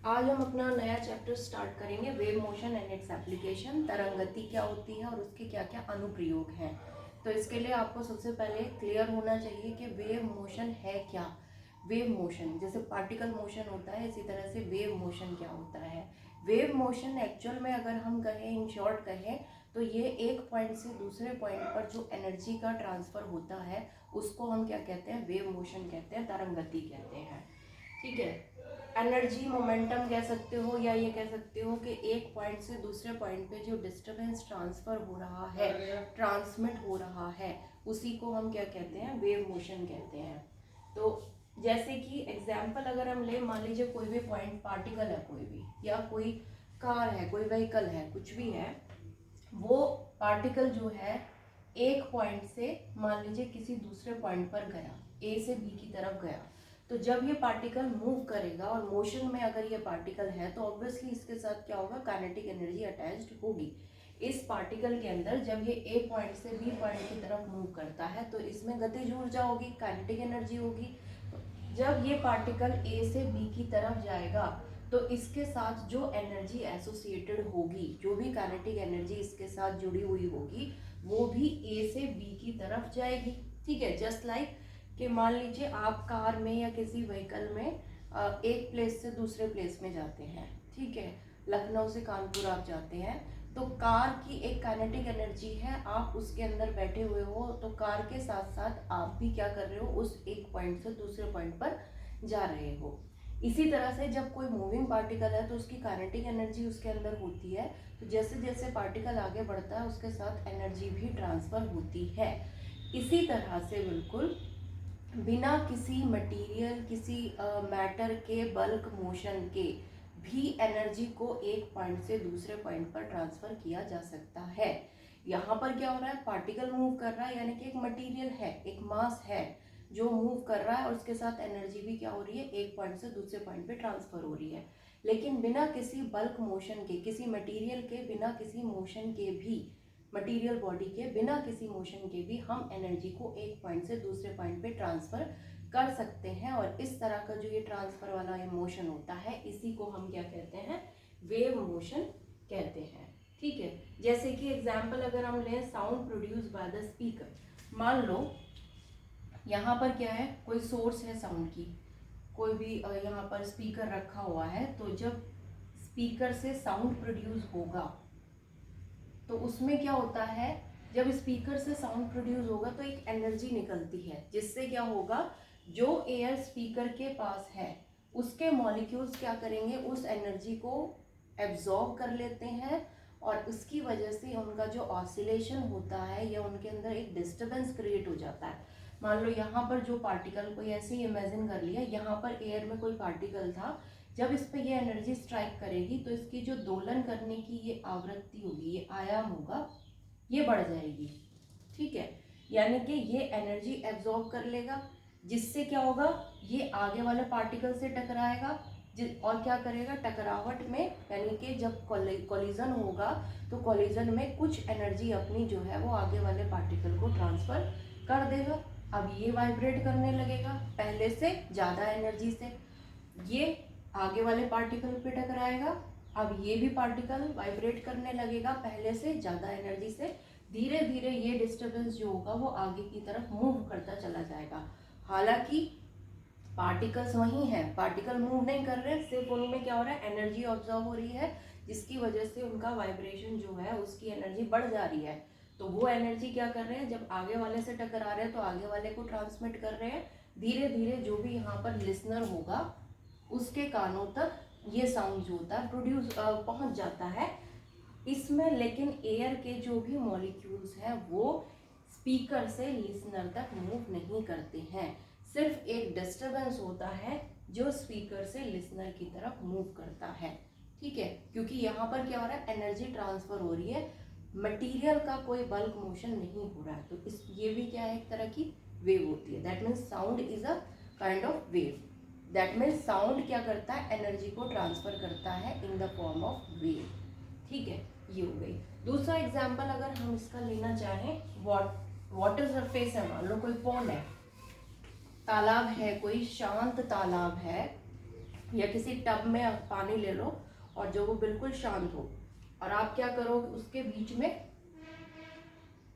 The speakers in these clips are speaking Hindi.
आज हम अपना नया चैप्टर स्टार्ट करेंगे, wave motion and its application. तरंगति क्या होती है और उसके क्या क्या अनुप्रयोग हैं। तो इसके लिए आपको सबसे पहले क्लियर होना चाहिए कि वेव मोशन है क्या। वेव मोशन जैसे पार्टिकल मोशन होता है, इसी तरह से वेव मोशन क्या होता है। वेव मोशन एक्चुअल में अगर हम कहें, इन शॉर्ट कहें, तो ये एक पॉइंट से दूसरे पॉइंट पर जो एनर्जी का ट्रांसफर होता है उसको हम क्या कहते हैं, वेव मोशन कहते हैं, तरंगति कहते हैं। ठीक है। एनर्जी मोमेंटम कह सकते हो, या ये कह सकते हो कि एक पॉइंट से दूसरे पॉइंट पे जो डिस्टरबेंस ट्रांसफर हो रहा है, ट्रांसमिट हो रहा है, उसी को हम क्या कहते हैं, वेव मोशन कहते हैं। तो जैसे कि एग्जाम्पल अगर हम ले, मान लीजिए कोई भी पॉइंट पार्टिकल है, कोई भी, या कोई कार है, कोई व्हीकल है, कुछ भी है, वो पार्टिकल जो है एक पॉइंट से मान लीजिए किसी दूसरे पॉइंट पर गया, ए से बी की तरफ गया। तो जब ये पार्टिकल मूव करेगा और मोशन में अगर ये पार्टिकल है तो ऑब्वियसली इसके साथ क्या होगा, काइनेटिक एनर्जी अटैच्ड होगी। इस पार्टिकल के अंदर जब ये ए पॉइंट से बी पॉइंट की तरफ मूव करता है तो इसमें गतिज ऊर्जा होगी, काइनेटिक एनर्जी होगी। जब ये पार्टिकल ए से बी की तरफ जाएगा तो इसके साथ जो एनर्जी एसोसिएटेड होगी, जो भी काइनेटिक एनर्जी इसके साथ जुड़ी हुई होगी, वो भी ए से बी की तरफ जाएगी। ठीक है। जस्ट लाइक कि मान लीजिए आप कार में या किसी व्हीकल में एक प्लेस से दूसरे प्लेस में जाते हैं। ठीक है। लखनऊ से कानपुर आप जाते हैं, तो कार की एक काइनेटिक एनर्जी है, आप उसके अंदर बैठे हुए हो, तो कार के साथ साथ आप भी क्या कर रहे हो, उस एक पॉइंट से दूसरे पॉइंट पर जा रहे हो। इसी तरह से जब कोई मूविंग पार्टिकल है तो उसकी काइनेटिक एनर्जी उसके अंदर होती है, तो जैसे जैसे पार्टिकल आगे बढ़ता है उसके साथ एनर्जी भी ट्रांसफर होती है। इसी तरह से बिल्कुल बिना किसी मटेरियल, किसी मैटर के बल्क मोशन के भी एनर्जी को एक पॉइंट से दूसरे पॉइंट पर ट्रांसफर किया जा सकता है। यहाँ पर क्या हो रहा है, पार्टिकल मूव कर रहा है, यानी कि एक मटेरियल है, एक मास है जो मूव कर रहा है, और उसके साथ एनर्जी भी क्या हो रही है, एक पॉइंट से दूसरे पॉइंट पे ट्रांसफर हो रही है। लेकिन बिना किसी बल्क मोशन के, किसी मटेरियल के बिना किसी मोशन के भी, मटेरियल बॉडी के बिना किसी मोशन के भी हम एनर्जी को एक पॉइंट से दूसरे पॉइंट पे ट्रांसफर कर सकते हैं। और इस तरह का जो ये ट्रांसफर वाला मोशन होता है, इसी को हम क्या कहते हैं, वेव मोशन कहते हैं। ठीक है। जैसे कि एग्जाम्पल अगर हम लें, sound produce by the speaker. मान लो यहाँ पर क्या है, कोई सोर्स है साउंड की, कोई भी यहाँ पर स्पीकर रखा हुआ है, तो जब स्पीकर से साउंड प्रोड्यूस होगा तो उसमें क्या होता है, जब स्पीकर से साउंड प्रोड्यूस होगा तो एक एनर्जी निकलती है, जिससे क्या होगा, जो एयर स्पीकर के पास है उसके मॉलिक्यूल्स क्या करेंगे, उस एनर्जी को एब्जॉर्ब कर लेते हैं, और उसकी वजह से उनका जो ऑसिलेशन होता है या उनके अंदर एक डिस्टरबेंस क्रिएट हो जाता है। मान लो यहाँ पर जो पार्टिकल, कोई ऐसे ही इमेजिन कर लिया, यहाँ पर एयर में कोई पार्टिकल था, जब इस पे ये एनर्जी स्ट्राइक करेगी तो इसकी जो दोलन करने की ये आवृत्ति होगी, ये आयाम होगा, ये बढ़ जाएगी। ठीक है। यानी कि ये एनर्जी एब्जॉर्ब कर लेगा, जिससे क्या होगा, ये आगे वाले पार्टिकल से टकराएगा, और क्या करेगा, टकरावट में, यानी कि जब कोलिजन होगा तो कोलिजन में कुछ एनर्जी अपनी जो है वो आगे वाले पार्टिकल को ट्रांसफर कर देगा। अब ये वाइब्रेट करने लगेगा पहले से ज़्यादा एनर्जी से, ये आगे वाले पार्टिकल पे टकराएगा, अब ये भी पार्टिकल वाइब्रेट करने लगेगा पहले से ज़्यादा एनर्जी से। धीरे धीरे ये डिस्टरबेंस जो होगा वो आगे की तरफ मूव करता चला जाएगा। हालांकि पार्टिकल्स वही हैं, पार्टिकल मूव नहीं कर रहे, सिर्फ उनमें क्या हो रहा है, एनर्जी ऑब्जॉर्व हो रही है, जिसकी वजह से उनका वाइब्रेशन जो है उसकी एनर्जी बढ़ जा रही है। तो वो एनर्जी क्या कर रहे हैं, जब आगे वाले से टकरा रहे हैं तो आगे वाले को ट्रांसमिट कर रहे हैं। धीरे धीरे जो भी यहाँ पर लिसनर होगा उसके कानों तक ये साउंड जो होता है प्रोड्यूस पहुंच जाता है इसमें। लेकिन एयर के जो भी मॉलिक्यूल्स हैं वो स्पीकर से लिसनर तक मूव नहीं करते हैं, सिर्फ एक डिस्टरबेंस होता है जो स्पीकर से लिसनर की तरफ मूव करता है। ठीक है। क्योंकि यहाँ पर क्या हो रहा है, एनर्जी ट्रांसफर हो रही है, मटेरियल का कोई बल्क मोशन नहीं हो रहा है। तो इस ये भी क्या है, एक तरह की वेव होती है। That means sound is a kind of wave. That means sound क्या करता है, एनर्जी को ट्रांसफर करता है in the form of wave. ठीक है। ये हो गई। दूसरा एग्जाम्पल अगर हम इसका लेना चाहें, वाटर सरफेस है, मान लो कोई पॉन्ड है, तालाब है, कोई शांत तालाब है, या किसी टब में आप पानी ले लो और जो वो बिल्कुल शांत हो, और आप क्या करो, उसके बीच में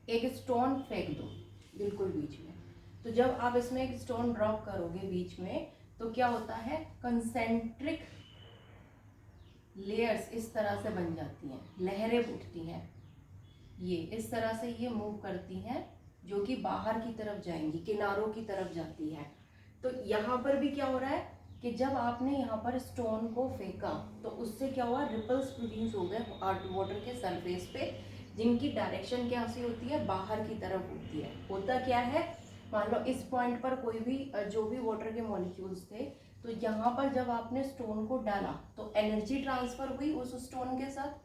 एक स्टोन फेंक दो, बिल्कुल बीच में। तो जब आप इसमें एक स्टोन ड्रॉप करोगे बीच में, तो क्या होता है, कंसेंट्रिक लेयर्स इस तरह से बन जाती हैं, लहरें उठती हैं, ये इस तरह से ये मूव करती हैं, जो कि बाहर की तरफ जाएंगी, किनारों की तरफ जाती है। तो यहाँ पर भी क्या हो रहा है कि जब आपने यहाँ पर स्टोन को फेंका तो उससे क्या हुआ, रिपल्स प्रोड्यूस हो गए वाटर के सरफेस पे, जिनकी डायरेक्शन क्या सी होती है, बाहर की तरफ होती है। होता क्या है, मान लो इस पॉइंट पर कोई भी जो भी वाटर के मॉलिक्यूल्स थे, तो यहाँ पर जब आपने स्टोन को डाला तो एनर्जी ट्रांसफर हुई उस स्टोन के साथ।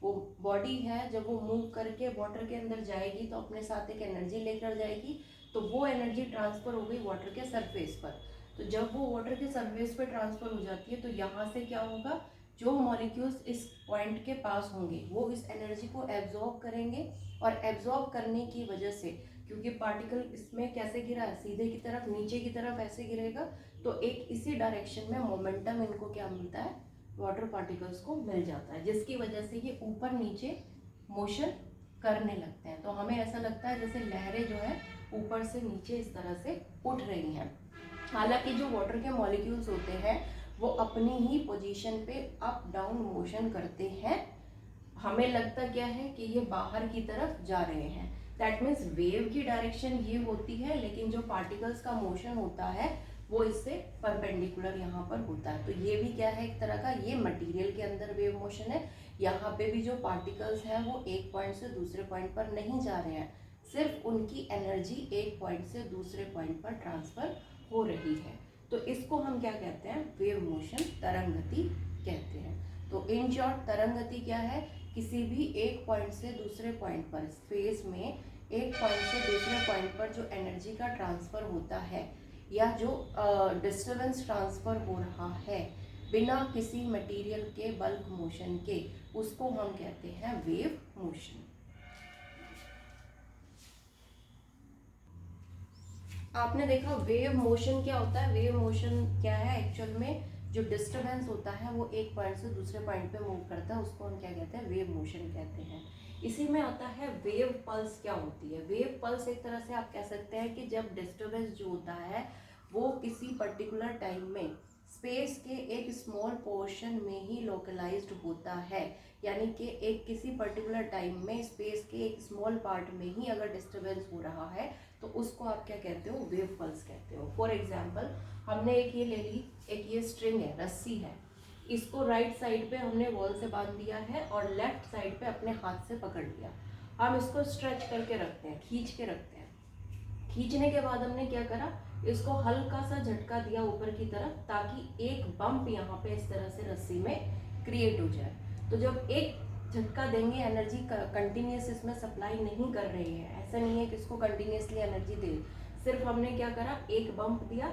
वो बॉडी है, जब वो मूव करके वाटर के अंदर जाएगी तो अपने साथ एक एनर्जी लेकर जाएगी, तो वो एनर्जी ट्रांसफर हो गई वाटर के सरफेस पर। तो जब वो वाटर के सरफेस पर ट्रांसफर हो जाती है तो यहाँ से क्या होगा, जो मॉलिक्यूल्स इस पॉइंट के पास होंगे वो इस एनर्जी को एब्जॉर्ब करेंगे, और एब्जॉर्ब करने की वजह से, क्योंकि पार्टिकल इसमें कैसे गिरा है, सीधे की तरफ, नीचे की तरफ ऐसे गिरेगा, तो एक इसी डायरेक्शन में मोमेंटम इनको क्या मिलता है, वाटर पार्टिकल्स को मिल जाता है, जिसकी वजह से ये ऊपर नीचे मोशन करने लगते हैं। तो हमें ऐसा लगता है जैसे लहरें जो है ऊपर से नीचे इस तरह से उठ रही हैं। हालांकि जो वाटर के मॉलिक्यूल्स होते हैं वो अपनी ही पोजीशन पे अप डाउन मोशन करते हैं। हमें लगता क्या है कि ये बाहर की तरफ जा रहे हैं, दैट मीन्स वेव की डायरेक्शन ये होती है, लेकिन जो पार्टिकल्स का मोशन होता है वो इससे परपेंडिकुलर यहाँ पर होता है। तो ये भी क्या है, एक तरह का ये मटेरियल के अंदर वेव मोशन है। यहाँ पे भी जो पार्टिकल्स हैं वो एक पॉइंट से दूसरे पॉइंट पर नहीं जा रहे हैं, सिर्फ उनकी एनर्जी एक पॉइंट से दूसरे पॉइंट पर ट्रांसफर हो रही है। तो इसको हम क्या कहते हैं, वेव मोशन, तरंग गति कहते हैं। तो इन शॉर्ट तरंग गति क्या है, किसी भी एक पॉइंट से दूसरे पॉइंट पर स्पेस में, एक पॉइंट से दूसरे पॉइंट पर जो एनर्जी का ट्रांसफर होता है या जो डिस्टर्बेंस ट्रांसफर हो रहा है बिना किसी मटेरियल के बल्क मोशन के, उसको हम कहते हैं वेव मोशन। आपने देखा वेव मोशन क्या होता है, वेव मोशन क्या है एक्चुअल में, जो डिस्टरबेंस होता है वो एक पॉइंट से दूसरे पॉइंट पे मूव करता है, उसको हम क्या कहते हैं, वेव मोशन कहते हैं। इसी में आता है वेव पल्स क्या होती है। वेव पल्स एक तरह से आप कह सकते हैं कि जब डिस्टरबेंस जो होता है वो किसी पर्टिकुलर टाइम में स्पेस के एक स्मॉल पोर्शन में ही लोकलाइज्ड होता है, यानी कि एक किसी पर्टिकुलर टाइम में स्पेस के एक स्मॉल पार्ट में ही अगर डिस्टरबेंस हो रहा है तो उसको आप क्या कहते हो, वेव पल्स कहते हो। फॉर एग्जाम्पल हमने एक ये ले ली, एक ये स्ट्रिंग है, रस्सी है, इसको राइट साइड पे हमने वॉल से बांध दिया है और लेफ्ट साइड पे अपने हाथ से पकड़ लिया। हम इसको स्ट्रेच करके रखते हैं, खींच के रखते हैं। खींचने के बाद हमने क्या करा, इसको हल्का सा झटका दिया ऊपर की तरफ, ताकि एक बम्प यहाँ पे इस तरह से रस्सी में क्रिएट हो जाए। तो जब एक झटका देंगे, एनर्जी कंटिन्यूस इसमें सप्लाई नहीं कर रही है, ऐसा नहीं है कि इसको कंटिन्यूसली एनर्जी दे, सिर्फ हमने क्या करा, एक बम्प दिया,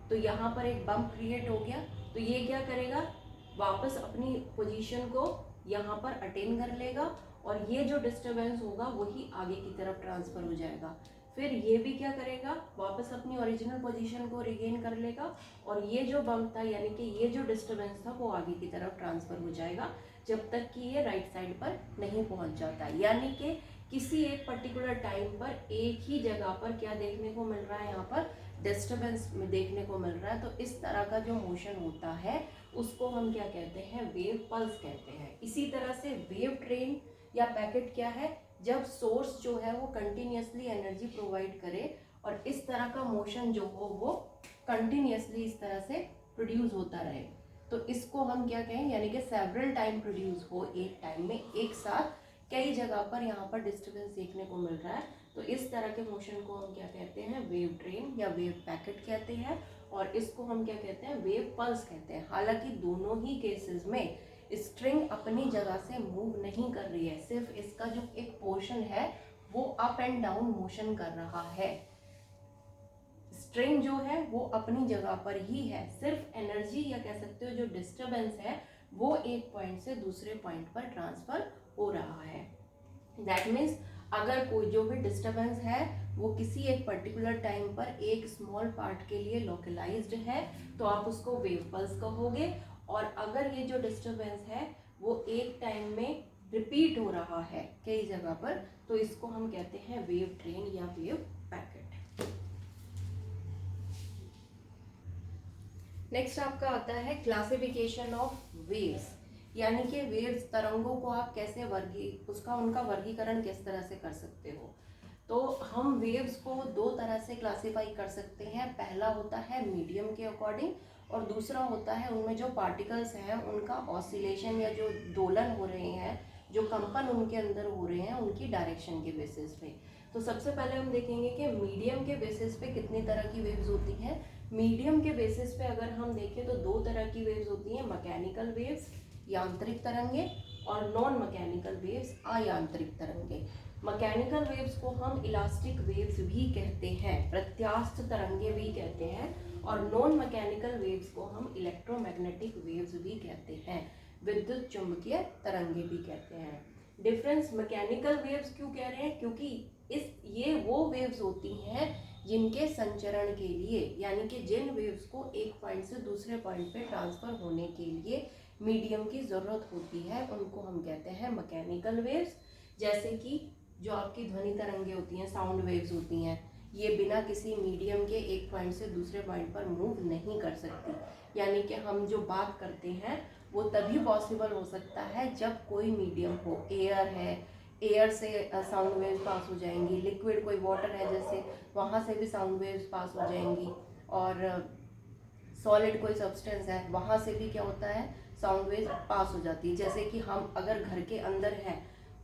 तो यहाँ पर एक बम्प क्रिएट हो गया। तो ये क्या करेगा, वापस अपनी पोजीशन को यहाँ पर अटेन कर लेगा, और ये जो डिस्टरबेंस होगा वही आगे की तरफ ट्रांसफर हो जाएगा। फिर ये भी क्या करेगा, वापस अपनी ओरिजिनल पोजीशन को रिगेन कर लेगा, और ये जो बम्प था यानी कि ये जो डिस्टरबेंस था वो आगे की तरफ ट्रांसफर हो जाएगा, जब तक कि ये राइट साइड पर नहीं पहुंच जाता। यानी कि किसी एक पर्टिकुलर टाइम पर एक ही जगह पर क्या देखने को मिल रहा है, यहाँ पर डिस्टरबेंस देखने को मिल रहा है। तो इस तरह का जो मोशन होता है उसको हम क्या कहते हैं, वेव पल्स कहते हैं। इसी तरह से वेव ट्रेन या पैकेट क्या है, जब सोर्स जो है वो कंटिन्यूसली एनर्जी प्रोवाइड करे और इस तरह का मोशन जो हो वो कंटिन्यूसली इस तरह से प्रोड्यूस होता रहे, तो इसको हम क्या कहें, यानी कि सेवरल टाइम प्रोड्यूस हो, एक टाइम में एक साथ कई जगह पर यहाँ पर डिस्टर्बेंस देखने को मिल रहा है, तो इस तरह के मोशन को हम क्या कहते हैं, वेव ट्रेन या वेव पैकेट कहते हैं, और इसको हम क्या कहते हैं, वेव पल्स कहते हैं। हालांकि दोनों ही केसेस में स्ट्रिंग अपनी जगह से मूव नहीं कर रही है, सिर्फ इसका जो एक पोर्शन है वो अप एंड डाउन मोशन कर रहा है। स्ट्रिंग जो है वो अपनी जगह पर ही है, सिर्फ एनर्जी या कह सकते हो जो डिस्टरबेंस है वो एक पॉइंट से दूसरे पॉइंट पर ट्रांसफर हो रहा है। दैट मीन्स अगर कोई जो भी डिस्टरबेंस है वो किसी एक पर्टिकुलर टाइम पर एक स्मॉल पार्ट के लिए लोकलाइज्ड है तो आप उसको वेव पल्स कहोगे। और अगर ये जो डिस्टरबेंस है वो एक टाइम में रिपीट हो रहा है कई जगह पर, तो इसको हम कहते हैं वेव ट्रेन या वेव पैकेट। नेक्स्ट आपका आता है क्लासिफिकेशन ऑफ वेव्स, यानी कि वेव्स तरंगों को आप कैसे उनका वर्गीकरण किस तरह से कर सकते हो। तो हम वेव्स को दो तरह से क्लासिफाई कर सकते हैं। पहला होता है मीडियम के अकॉर्डिंग, और दूसरा होता है उनमें जो पार्टिकल्स हैं उनका ऑसिलेशन या जो दोलन हो रहे हैं, जो कंपन उनके अंदर हो रहे हैं, उनकी डायरेक्शन के बेसिस पे। तो सबसे पहले हम देखेंगे कि मीडियम के बेसिस पे कितनी तरह की वेव्स होती हैं। मीडियम के बेसिस पे अगर हम देखें तो दो तरह की वेव्स होती हैं, मैकेनिकल वेव्स यांत्रिक तरंगे और नॉन मैकेनिकल वेव्स अयांत्रिक तरंगे। मैकेनिकल वेव्स को हम इलास्टिक वेव्स भी कहते हैं, प्रत्यास्थ तरंगे भी कहते हैं, और नॉन मैकेनिकल वेव्स को हम इलेक्ट्रोमैग्नेटिक वेव्स भी कहते हैं, विद्युत चुंबकीय तरंगे भी कहते हैं। डिफरेंस मैकेनिकल वेव्स क्यों कह रहे हैं, क्योंकि ये वो वेव्स होती हैं जिनके संचरण के लिए, यानी कि जिन वेव्स को एक पॉइंट से दूसरे पॉइंट पे ट्रांसफर होने के लिए मीडियम की ज़रूरत होती है, उनको हम कहते हैं मैकेनिकल वेव्स। जैसे कि जो आपकी ध्वनि तरंगे होती हैं, साउंड वेव्स होती हैं, ये बिना किसी मीडियम के एक पॉइंट से दूसरे पॉइंट पर मूव नहीं कर सकती। यानी कि हम जो बात करते हैं वो तभी पॉसिबल हो सकता है जब कोई मीडियम हो। एयर है, एयर से साउंड वेव्स पास हो जाएंगी, लिक्विड कोई वाटर है जैसे, वहाँ से भी साउंड वेव्स पास हो जाएंगी, और सॉलिड कोई सब्सटेंस है वहाँ से भी क्या होता है, साउंड वेव्स पास हो जाती है। जैसे कि हम अगर घर के अंदर हैं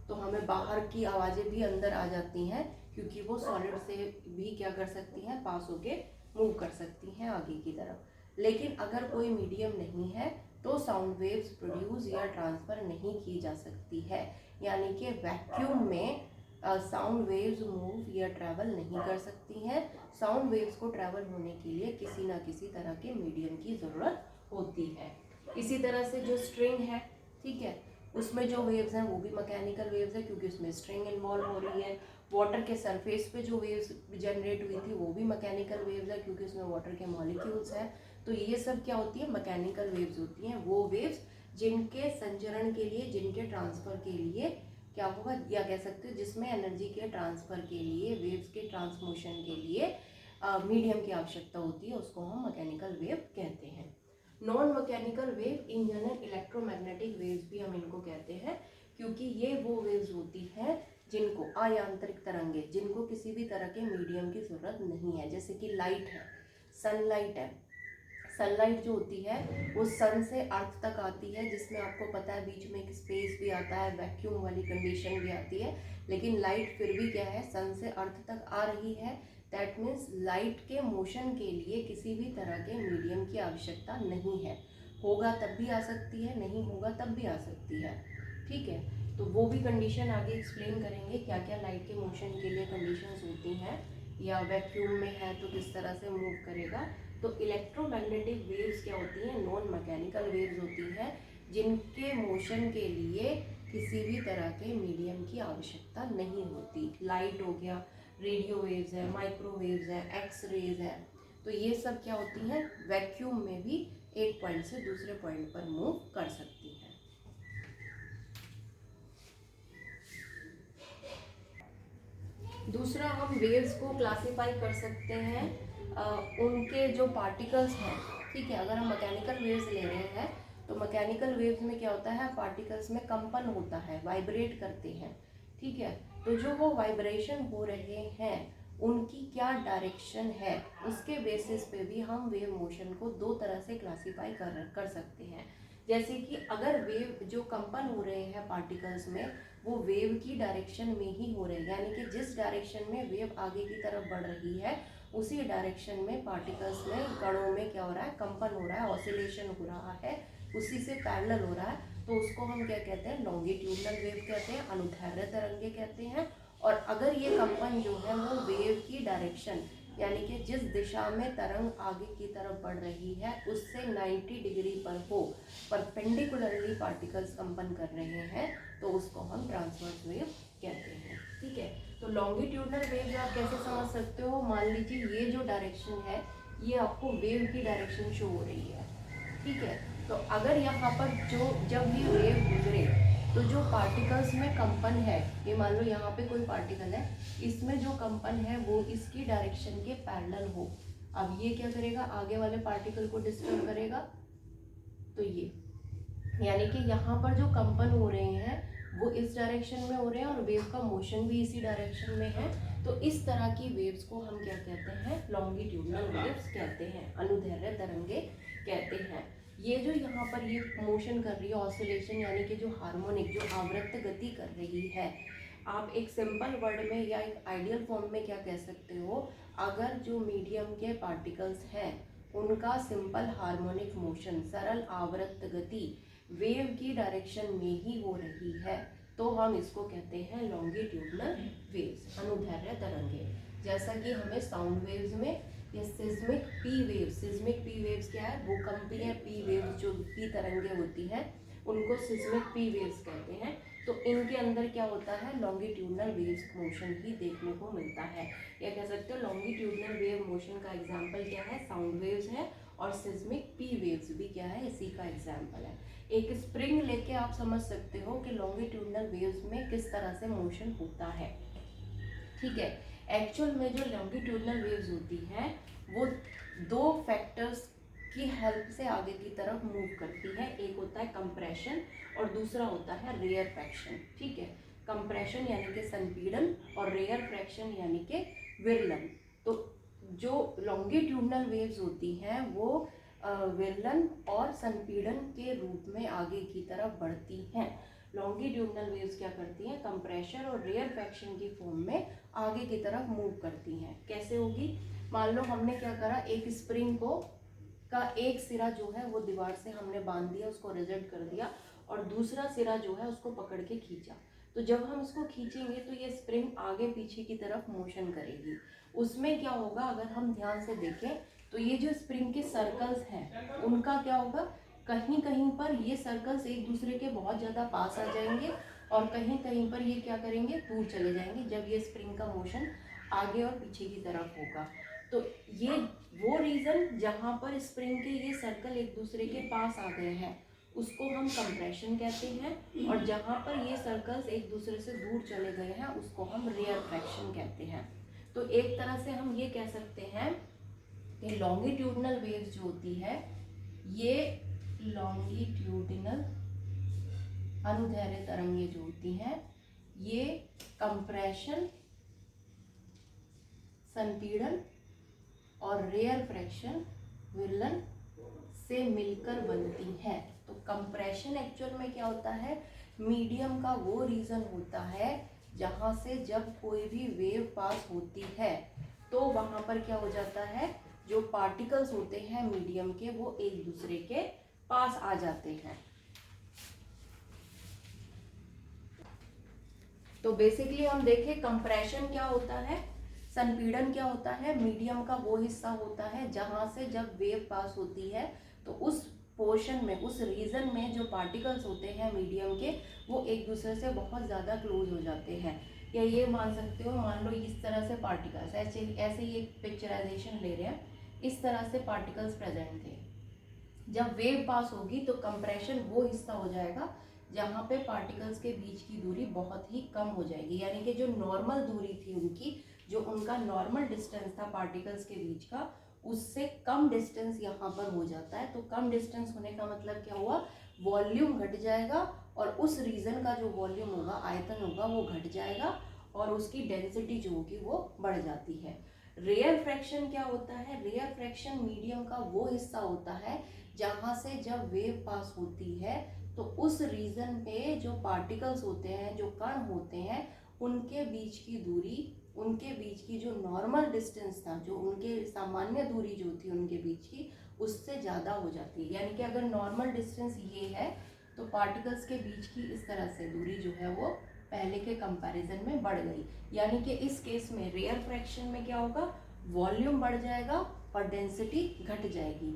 तो हमें बाहर की आवाज़ें भी अंदर आ जाती हैं, क्योंकि वो सॉलिड से भी क्या कर सकती हैं, पास होके मूव कर सकती हैं आगे की तरफ। लेकिन अगर कोई मीडियम नहीं है तो साउंड वेव्स प्रोड्यूस या ट्रांसफ़र नहीं की जा सकती है, यानी कि वैक्यूम में साउंड वेव्स मूव या ट्रैवल नहीं कर सकती हैं। साउंड वेव्स को ट्रैवल होने के लिए किसी ना किसी तरह के मीडियम की ज़रूरत होती है। इसी तरह से जो स्ट्रिंग है, ठीक है, उसमें जो वेव्स हैं वो भी मैकेनिकल वेव्स है, क्योंकि उसमें स्ट्रिंग इन्वॉल्व हो रही है। वाटर के सरफेस पे जो वेव्स जनरेट हुई थी वो भी मैकेनिकल वेव्स है, क्योंकि उसमें वाटर के मॉलिक्यूल्स हैं। तो ये सब क्या होती है, मैकेनिकल वेव्स होती हैं। वो वेव्स जिनके संचरण के लिए, जिनके ट्रांसफ़र के लिए क्या होगा, या कह सकते हो जिसमें एनर्जी के ट्रांसफ़र के लिए, वेव्स के ट्रांसमोशन के लिए मीडियम की आवश्यकता होती है, उसको हम मैकेनिकल वेव कहते हैं। Non mechanical wave in general electromagnetic waves भी हम इनको कहते हैं, क्योंकि ये वो वेव्स होती हैं जिनको अयांत्रिक तरंगे, जिनको किसी भी तरह के मीडियम की ज़रूरत नहीं है। जैसे कि लाइट है, सनलाइट है, सनलाइट जो होती है वो सन से अर्थ तक आती है, जिसमें आपको पता है बीच में एक स्पेस भी आता है, वैक्यूम वाली कंडीशन भी आती है, लेकिन लाइट फिर भी क्या है, सन से अर्थ तक आ रही है। दैट मीन्स लाइट के मोशन के लिए किसी भी तरह के मीडियम की आवश्यकता नहीं है। होगा तब भी आ सकती है, नहीं होगा तब भी आ सकती है, ठीक है। तो वो भी कंडीशन आगे एक्सप्लेन करेंगे, क्या क्या लाइट के मोशन के लिए कंडीशंस होती हैं, या वैक्यूम में है तो किस तरह से मूव करेगा। तो इलेक्ट्रोमैग्नेटिक वेव्स क्या होती हैं, नॉन मैकेनिकल वेव्स होती हैं, जिनके मोशन के लिए किसी भी तरह के मीडियम की आवश्यकता नहीं होती। लाइट हो गया, रेडियो वेव्स है, माइक्रोवेव्स है, एक्स रेज है, तो ये सब क्या होती हैं, वैक्यूम में भी एक पॉइंट से दूसरे पॉइंट पर मूव कर सकती हैं। दूसरा हम वेव्स को क्लासिफाई कर सकते हैं उनके जो पार्टिकल्स हैं, ठीक है। अगर हम मैकेनिकल वेव्स ले रहे हैं तो मैकेनिकल वेव्स में क्या होता है, पार्टिकल्स में कंपन होता है, वाइब्रेट करते हैं, ठीक है। तो जो वो वाइब्रेशन हो रहे हैं उनकी क्या डायरेक्शन है, उसके बेसिस पे भी हम वेव मोशन को दो तरह से क्लासिफाई कर सकते हैं। जैसे कि अगर वेव जो कंपन हो रहे हैं पार्टिकल्स में, वो वेव की डायरेक्शन में ही हो रहे हैं, यानी कि जिस डायरेक्शन में वेव आगे की तरफ बढ़ रही है उसी डायरेक्शन में पार्टिकल्स में, कणों में क्या हो रहा है, कंपन हो रहा है, ऑसिलेशन हो रहा है, उसी से पैरेलल हो रहा है, तो उसको हम क्या कहते हैं, लॉन्गिट्यूडनल वेव कहते हैं, अनुदैर्ध्य तरंगे कहते हैं। और अगर ये कंपन जो है वो वेव की डायरेक्शन यानी कि जिस दिशा में तरंग आगे की तरफ बढ़ रही है उससे 90 डिग्री पर हो, परपेंडिकुलरली पार्टिकल्स कंपन कर रहे हैं, तो उसको हम ट्रांसवर्स वेव कहते हैं। ठीक है, तो लॉन्गिट्यूडनल वेव आप कैसे समझ सकते हो, मान लीजिए ये जो डायरेक्शन है ये आपको वेव की डायरेक्शन शो हो रही है। ठीक है, तो अगर यहाँ पर जब ये वेव गुजरे तो जो पार्टिकल्स में कंपन है, ये मान लो यहाँ पे कोई पार्टिकल है, इसमें जो कंपन है वो इसकी डायरेक्शन के पैरेलल हो। अब ये क्या करेगा, आगे वाले पार्टिकल को डिस्टर्ब करेगा। तो ये यानी कि यहाँ पर जो कंपन हो रहे हैं वो इस डायरेक्शन में हो रहे हैं और वेव का मोशन भी इसी डायरेक्शन में है। तो इस तरह की वेव्स को हम क्या कहते हैं, लॉन्गिट्यूडनल वेव्स कहते हैं, अनुदैर्ध्य तरंगे कहते हैं। ये जो यहाँ पर ये मोशन कर रही है, ऑसिलेशन यानी कि जो हार्मोनिक, जो आवर्त गति कर रही है, आप एक सिंपल वर्ड में या एक आइडियल फॉर्म में क्या कह सकते हो, अगर जो मीडियम के पार्टिकल्स हैं उनका सिंपल हार्मोनिक मोशन, सरल आवर्त गति वेव की डायरेक्शन में ही हो रही है, तो हम इसको कहते हैं लॉन्गिट्यूडनल वेव्स, अनुदैर्ध्य तरंगे। जैसा कि हमें साउंड वेव्स में ये seismic P waves, seismic P waves क्या है, भूकंपीय पी वेव्स, जो पी तरंगे होती हैं उनको सिस्मिक पी वेव्स कहते हैं। तो इनके अंदर क्या होता है, लॉन्गिट्यूडनल वेव्स मोशन ही देखने को मिलता है। या कह सकते हो लॉन्गिट्यूडनल वेव मोशन का एग्जाम्पल क्या है, साउंड वेव्स है, और सिस्मिक पी वेव्स भी क्या है, इसी का एग्जाम्पल है। एक स्प्रिंग लेके आप समझ सकते हो कि लॉन्गिट्यूडनल वेव्स में किस तरह से मोशन होता है। ठीक है, एक्चुअल में जो लॉन्गिट्यूडनल वेव्स होती हैं वो दो फैक्टर्स की हेल्प से आगे की तरफ मूव करती है। एक होता है कंप्रेशन और दूसरा होता है रेयर फ्रैक्शन। ठीक है, कंप्रेशन यानी कि संपीड़न और रेयर फ्रैक्शन यानी कि विरलन। तो जो लॉन्गिट्यूडनल वेव्स होती हैं वो विरलन और संपीड़न के रूप में आगे की तरफ बढ़ती हैं। लॉन्गिट्यूडनल वेव्स क्या करती हैं, कंप्रेशन और रेयर फ्रैक्शन की फॉर्म में आगे की तरफ मूव करती हैं। कैसे होगी, मान लो हमने क्या करा, एक स्प्रिंग को का एक सिरा जो है वो दीवार से हमने बांध दिया, उसको रिजिड कर दिया, और दूसरा सिरा जो है उसको पकड़ के खींचा। तो जब हम इसको खींचेंगे तो ये स्प्रिंग आगे पीछे की तरफ मोशन करेगी। उसमें क्या होगा, अगर हम ध्यान से देखें तो ये जो स्प्रिंग के सर्कल्स हैं उनका क्या होगा, कहीं कहीं पर ये सर्कल्स एक दूसरे के बहुत ज़्यादा पास आ जाएंगे और कहीं कहीं पर ये क्या करेंगे, दूर चले जाएंगे, जब ये स्प्रिंग का मोशन आगे और पीछे की तरफ होगा। तो ये वो रीज़न जहाँ पर स्प्रिंग के ये सर्कल एक दूसरे के पास आ गए हैं उसको हम कंप्रेशन कहते हैं, और जहाँ पर ये सर्कल्स एक दूसरे से दूर चले गए हैं उसको हम रेयर फ्रैक्शन कहते हैं। तो एक तरह से हम ये कह सकते हैं कि लॉन्गिट्यूडनल वेव्स जो होती है ये लॉन्गिट्यूडनल अनुदैर्ध्य तरंगे जो होती हैं ये कंप्रेशन, संपीड़न और रेयर फ्रैक्शन, विरलन से मिलकर बनती है। तो कंप्रेशन एक्चुअल में क्या होता है, मीडियम का वो रीजन होता है जहाँ से जब कोई भी वेव पास होती है तो वहाँ पर क्या हो जाता है, जो पार्टिकल्स होते हैं मीडियम के वो एक दूसरे के पास आ जाते हैं। तो बेसिकली हम देखें कंप्रेशन क्या होता है, संपीड़न क्या होता है, मीडियम का वो हिस्सा होता है जहाँ से जब वेव पास होती है तो उस पोर्शन में, उस रीजन में जो पार्टिकल्स होते हैं मीडियम के वो एक दूसरे से बहुत ज़्यादा क्लोज हो जाते हैं। या ये मान सकते हो, मान लो इस तरह से पार्टिकल्स ऐसे ही एक पिक्चराइजेशन ले रहे हैं, इस तरह से पार्टिकल्स प्रेजेंट थे। जब वेव पास होगी तो कंप्रेशन वो हिस्सा हो जाएगा जहाँ पे पार्टिकल्स के बीच की दूरी बहुत ही कम हो जाएगी, यानी कि जो नॉर्मल दूरी थी उनकी, जो उनका नॉर्मल डिस्टेंस था पार्टिकल्स के बीच का, उससे कम डिस्टेंस यहाँ पर हो जाता है। तो कम डिस्टेंस होने का मतलब क्या हुआ, वॉल्यूम घट जाएगा और उस रीजन का जो वॉल्यूम होगा, आयतन होगा, वो घट जाएगा और उसकी डेंसिटी जो होगी वो बढ़ जाती है। रेयर फ्रैक्शन क्या होता है, रेयर फ्रैक्शन मीडियम का वो हिस्सा होता है जहाँ से जब वेव पास होती है तो उस रीजन पे जो पार्टिकल्स होते हैं, जो कण होते हैं, उनके बीच की दूरी, उनके बीच की जो नॉर्मल डिस्टेंस था, जो उनके सामान्य दूरी जो थी उनके बीच की, उससे ज़्यादा हो जाती है। यानी कि अगर नॉर्मल डिस्टेंस ये है तो पार्टिकल्स के बीच की इस तरह से दूरी जो है वो पहले के कंपैरिजन में बढ़ गई। यानी कि इस केस में रेयर फ्रैक्शन में क्या होगा, वॉल्यूम बढ़ जाएगा और डेंसिटी घट जाएगी।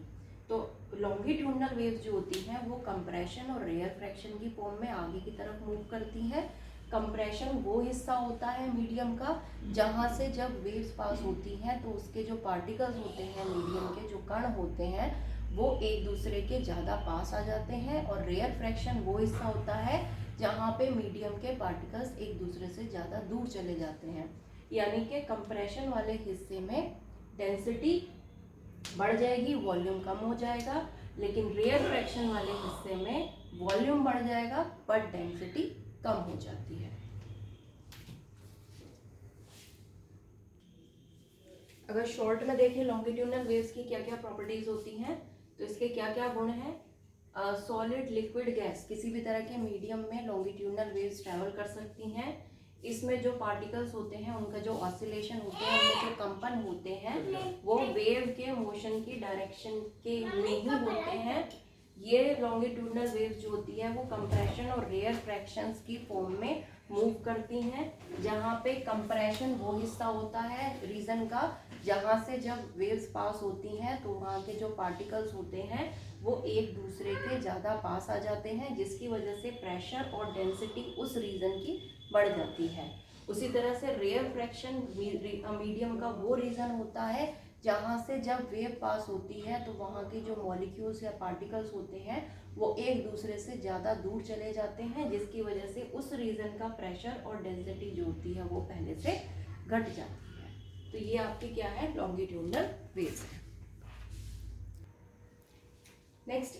तो लॉन्गिट्यूडनल वेव्स जो होती हैं वो कंप्रेशन और रेयर फ्रैक्शन की फॉर्म में आगे की तरफ मूव करती हैं। कंप्रेशन वो हिस्सा होता है मीडियम का जहाँ से जब वेव्स पास होती हैं तो उसके जो पार्टिकल्स होते हैं मीडियम के, जो कण होते हैं, वो एक दूसरे के ज़्यादा पास आ जाते हैं। और रेयर फ्रैक्शन वो हिस्सा होता है जहाँ पे मीडियम के पार्टिकल्स एक दूसरे से ज़्यादा दूर चले जाते हैं। यानी कि कंप्रेशन वाले हिस्से में डेंसिटी बढ़ जाएगी, वॉल्यूम कम हो जाएगा, लेकिन रेयर फ्रैक्शन वाले हिस्से में वॉल्यूम बढ़ जाएगा बट डेंसिटी कम हो जाती है। अगर शॉर्ट में देखें लॉन्गिट्यूडनल वेव्स की क्या क्या प्रॉपर्टीज होती हैं, तो इसके क्या क्या गुण हैं। सॉलिड, लिक्विड, गैस, किसी भी तरह के मीडियम में लॉन्गिट्यूडनल वेव्स ट्रैवल कर सकती हैं। इसमें जो पार्टिकल्स होते हैं उनका जो ऑसिलेशन होते हैं, उनमें जो कंपन होते हैं वो वेव के मोशन की डायरेक्शन के में ही होते हैं। ये लॉन्गिट्यूडनल वेव्स जो होती है वो कंप्रेशन और रेयर फ्रैक्शंस की फॉर्म में मूव करती हैं। जहाँ पे कंप्रेशन वो हिस्सा होता है रीजन का जहाँ से जब वेव्स पास होती हैं तो वहाँ के जो पार्टिकल्स होते हैं वो एक दूसरे के ज़्यादा पास आ जाते हैं, जिसकी वजह से प्रेशर और डेंसिटी उस रीजन की बढ़ जाती है। उसी तरह से रेयर फ्रैक्शन मीडियम का वो रीजन होता है जहाँ से जब वेव पास होती है तो वहाँ के जो मॉलिक्यूल्स या पार्टिकल्स होते हैं वो एक दूसरे से ज़्यादा दूर चले जाते हैं, जिसकी वजह से उस रीजन का प्रेशर और डेंसिटी जो होती है वो पहले से घट जाती है। तो ये आपकी क्या है, लॉन्गिट्यूडनल वेव्स है। नेक्स्ट,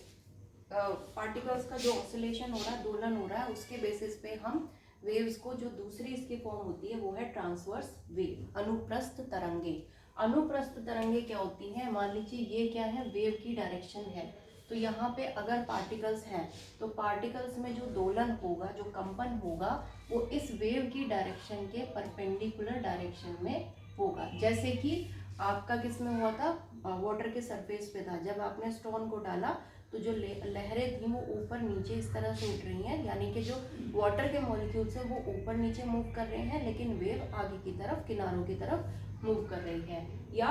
पार्टिकल्स का जो ऑसिलेशन हो रहा है, दोलन हो रहा है, उसके बेसिस पे हम वेव्स को, जो दूसरी इसकी फॉर्म होती है वो है ट्रांसवर्स वेव, अनुप्रस्थ तरंगे। अनुप्रस्थ तरंगे क्या होती हैं, मान लीजिए ये क्या है, वेव की डायरेक्शन है। तो यहाँ पे अगर पार्टिकल्स हैं तो पार्टिकल्स में जो दोलन होगा, जो कंपन होगा, वो इस वेव की डायरेक्शन के परपेंडिकुलर डायरेक्शन में होगा। जैसे कि आपका किस में हुआ था, वाटर के सरफेस पे था, जब आपने स्टोन को डाला तो जो लहरें थी वो ऊपर नीचे इस तरह से उठ रही हैं, यानी कि जो वाटर के मॉलिक्यूल्स हैं वो ऊपर नीचे मूव कर रहे हैं, लेकिन वेव आगे की तरफ, किनारों की तरफ मूव कर रही है। या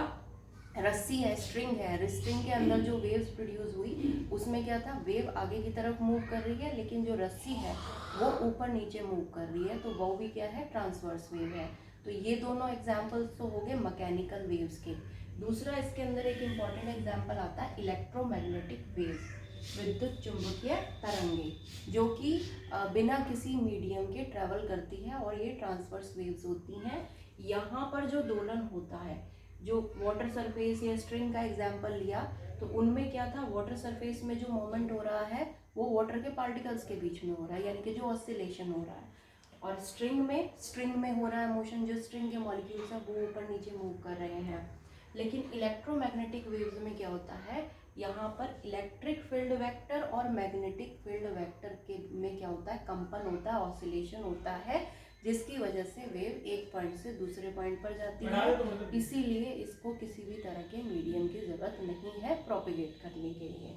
रस्सी है, स्ट्रिंग है, स्ट्रिंग के अंदर जो वेव्स प्रोड्यूस हुई उसमें क्या था, वेव आगे की तरफ मूव कर रही है, लेकिन जो रस्सी है वो ऊपर नीचे मूव कर रही है, तो वो भी क्या है, ट्रांसवर्स वेव है। तो ये दोनों एग्जाम्पल्स तो हो गए मैकेनिकल वेव्स के। दूसरा इसके अंदर एक इम्पॉर्टेंट एग्जाम्पल आता है इलेक्ट्रोमैग्नेटिक वेव्स, विद्युत चुंबकीय तरंगे, जो कि बिना किसी मीडियम के ट्रैवल करती है और ये ट्रांसवर्स वेव्स होती हैं। यहाँ पर जो दोलन होता है, जो वाटर सरफेस या स्ट्रिंग का एग्जाम्पल लिया तो उनमें क्या था, वाटर सरफेस में जो मोमेंट हो रहा है वो वाटर के पार्टिकल्स के बीच में हो रहा है, यानी कि जो ऑसिलेशन हो रहा है। और स्ट्रिंग में हो रहा है मोशन, जो स्ट्रिंग के मॉलिक्यूल्स हैं वो ऊपर नीचे मूव कर रहे हैं। लेकिन इलेक्ट्रोमैग्नेटिक वेव्स में क्या होता है, यहाँ पर इलेक्ट्रिक फील्ड वेक्टर और मैग्नेटिक फील्ड वेक्टर के में क्या होता है, कंपन होता है, ऑसिलेशन होता है, जिसकी वजह से वेव एक पॉइंट से दूसरे पॉइंट पर जाती है। इसीलिए इसको किसी भी तरह के मीडियम की जरूरत नहीं है प्रोपिगेट करने के लिए।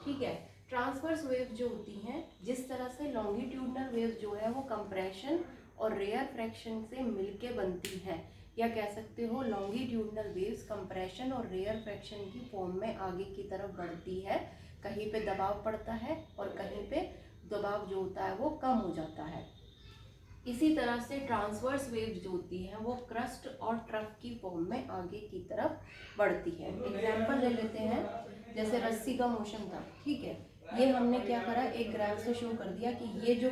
ठीक है। ट्रांसवर्स वेव जो होती हैं, जिस तरह से लॉन्गिट्यूडनल वेव जो है वो कंप्रेशन और रेयर फ्रैक्शन से मिलके बनती है, या कह सकते हो लॉन्गिट्यूडनल वेव्स कंप्रेशन और रेयर फ्रैक्शन की फॉर्म में आगे की तरफ बढ़ती है। कहीं पे दबाव पड़ता है और कहीं पे दबाव जो होता है वो कम हो जाता है। इसी तरह से ट्रांसवर्स वेव्स जो होती हैं वो क्रस्ट और ट्रफ की फॉर्म में आगे की तरफ बढ़ती है। एग्जाम्पल ले लेते हैं, जैसे रस्सी का मोशन था, ठीक है, ये हमने क्या करा, एक ग्राफ से शो कर दिया कि ये जो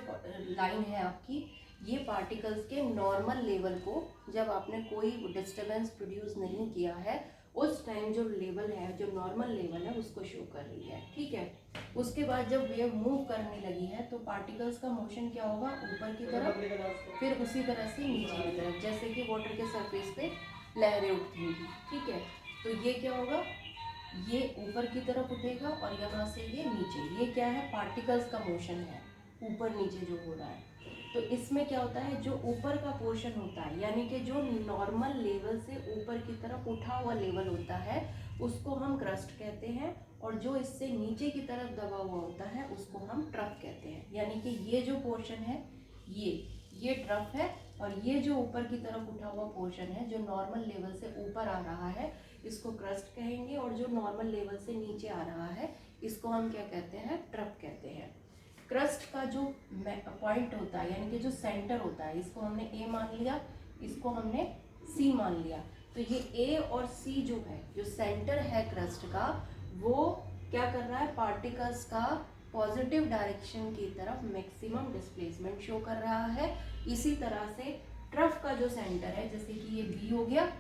लाइन है आपकी, ये पार्टिकल्स के नॉर्मल लेवल को, जब आपने कोई डिस्टर्बेंस प्रोड्यूस नहीं किया है उस टाइम जो लेवल है, जो नॉर्मल लेवल है, उसको शो कर रही है। ठीक है। उसके बाद जब वेव मूव करने लगी है तो पार्टिकल्स का मोशन क्या होगा, ऊपर की तरफ, फिर उसी तरह से नीचे की तरफ, जैसे कि वाटर के सरफेस पे लहरें उठती हैं। ठीक है। तो ये क्या होगा, ये ऊपर की तरफ उठेगा और यहाँ से ये नीचे, ये क्या है, पार्टिकल्स का मोशन है, ऊपर नीचे जो हो रहा है। तो इसमें क्या होता है, जो ऊपर का पोर्शन होता है, यानी कि जो नॉर्मल लेवल से ऊपर की तरफ उठा हुआ लेवल होता है, उसको हम क्रस्ट कहते हैं, और जो इससे नीचे की तरफ दबा हुआ होता है उसको हम ट्रफ कहते हैं। यानी कि ये जो पोर्शन है ये ट्रफ है और ये जो ऊपर की तरफ उठा हुआ पोर्शन है जो नॉर्मल लेवल से ऊपर आ रहा है इसको क्रस्ट कहेंगे, और जो नॉर्मल लेवल से नीचे आ रहा है इसको हम क्या कहते हैं, ट्रफ कहते हैं। क्रस्ट का जो पॉइंट होता है यानी कि जो सेंटर होता है इसको हमने ए मान लिया, इसको हमने सी मान लिया। तो ये ए और सी जो है, जो सेंटर है क्रस्ट का, वो क्या कर रहा है, पार्टिकल्स का पॉजिटिव डायरेक्शन की तरफ मैक्सिमम डिस्प्लेसमेंट शो कर रहा है। इसी तरह से ट्रफ का जो सेंटर है, जैसे कि ये बी हो गया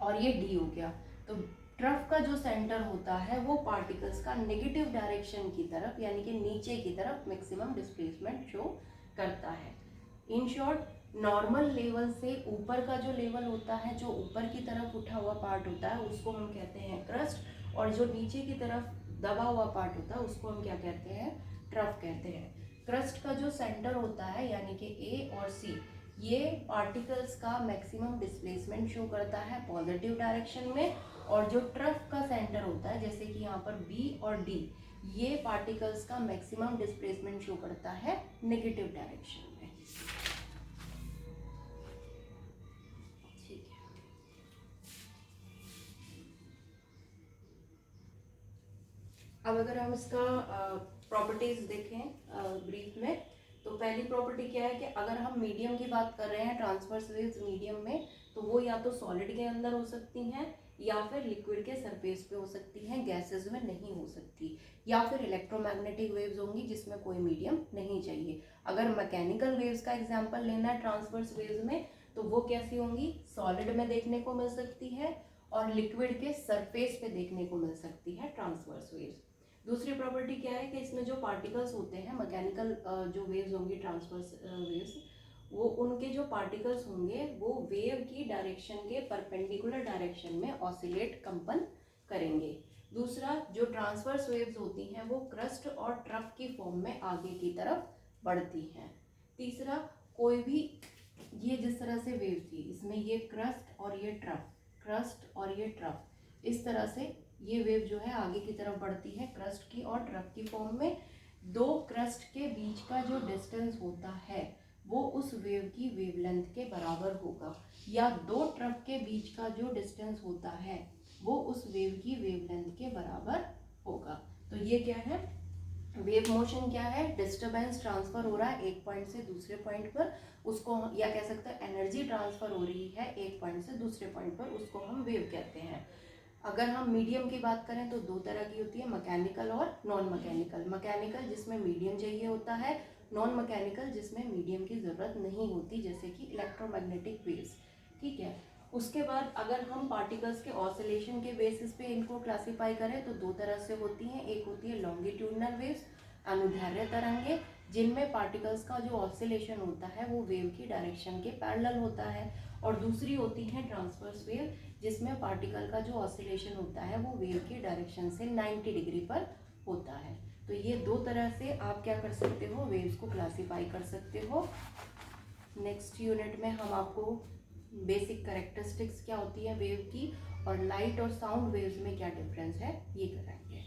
और ये डी हो गया, तो ट्रफ का जो सेंटर होता है वो पार्टिकल्स का नेगेटिव डायरेक्शन की तरफ यानी कि नीचे की तरफ मैक्सिमम डिस्प्लेसमेंट शो करता है। इन शॉर्ट, नॉर्मल लेवल से ऊपर का जो लेवल होता है, जो ऊपर की तरफ उठा हुआ पार्ट होता है उसको हम कहते हैं क्रस्ट, और जो नीचे की तरफ दबा हुआ पार्ट होता है उसको हम क्या कहते हैं, ट्रफ कहते हैं। क्रस्ट का जो सेंटर होता है यानी कि ए और सी, ये पार्टिकल्स का मैक्सिमम डिस्प्लेसमेंट शो करता है पॉजिटिव डायरेक्शन में, और जो ट्रफ का सेंटर होता है जैसे कि यहाँ पर बी और डी, ये पार्टिकल्स का मैक्सिमम डिस्प्लेसमेंट शो करता है नेगेटिव डायरेक्शन में। ठीक है, अब अगर हम इसका प्रॉपर्टीज देखें ब्रीफ में, तो पहली प्रॉपर्टी क्या है कि अगर हम मीडियम की बात कर रहे हैं, ट्रांसवर्स वेव्स मीडियम में, तो वो या तो सॉलिड के अंदर हो सकती हैं या फिर लिक्विड के सरफेस पे हो सकती हैं, गैसेस में नहीं हो सकती, या फिर इलेक्ट्रोमैग्नेटिक वेव्स होंगी जिसमें कोई मीडियम नहीं चाहिए। अगर मैकेनिकल वेव्स का एग्जांपल लेना है ट्रांसवर्स वेव्स में, तो वो कैसी होंगी, सॉलिड में देखने को मिल सकती है और लिक्विड के सरफेस पे देखने को मिल सकती है ट्रांसवर्स वेव्स। दूसरी प्रॉपर्टी क्या है कि इसमें जो पार्टिकल्स होते हैं, मैकेनिकल जो वेव्स होंगी ट्रांसवर्स वेव्स, वो उनके जो पार्टिकल्स होंगे वो वेव की डायरेक्शन के परपेंडिकुलर डायरेक्शन में ऑसिलेट, कंपन करेंगे। दूसरा, जो ट्रांसवर्स वेव्स होती हैं वो क्रस्ट और ट्रफ की फॉर्म में आगे की तरफ बढ़ती हैं। तीसरा, कोई भी, ये जिस तरह से वेव थी इसमें ये क्रस्ट और ये ट्रफ, क्रस्ट और ये ट्रफ, इस तरह से ये वेव जो है आगे की तरफ बढ़ती है क्रस्ट की और ट्रफ की फॉर्म में। दो क्रस्ट के बीच का जो डिस्टेंस होता है वो उस वेव की वेवलेंथ के बराबर होगा, या दो ट्रफ के बीच का जो डिस्टेंस होता है वो उस वेव की वेवलेंथ के बराबर होगा। तो ये क्या है, वेव मोशन क्या है, डिस्टरबेंस ट्रांसफर हो रहा है एक पॉइंट से दूसरे पॉइंट पर, उसको, या कह सकते हैं एनर्जी ट्रांसफर हो रही है एक पॉइंट से दूसरे पॉइंट पर, उसको हम वेव कहते हैं। अगर हम मीडियम की बात करें तो दो तरह की होती है, मैकेनिकल और नॉन मैकेनिकल। मैकेनिकल जिसमें मीडियम चाहिए होता है, नॉन मैकेनिकल जिसमें मीडियम की ज़रूरत नहीं होती, जैसे कि इलेक्ट्रोमैग्नेटिक वेव्स। ठीक है, उसके बाद अगर हम पार्टिकल्स के ऑसिलेशन के बेसिस पे इनको क्लासीफाई करें तो दो तरह से होती हैं। एक होती है लॉन्गिट्यूडनल वेव्स, अनुदैर्ध्य तरंगे, जिनमें पार्टिकल्स का जो ऑसिलेशन होता है वो वेव की डायरेक्शन के पैरेलल होता है, और दूसरी होती है ट्रांसवर्स वेव, जिसमें पार्टिकल का जो ऑसिलेशन होता है वो वेव की डायरेक्शन से 90 डिग्री पर होता है। तो ये दो तरह से आप क्या कर सकते हो, वेव्स को क्लासीफाई कर सकते हो। नेक्स्ट यूनिट में हम आपको बेसिक कैरेक्टरिस्टिक्स क्या होती है वेव की, और लाइट और साउंड वेव्स में क्या डिफरेंस है ये कराएंगे।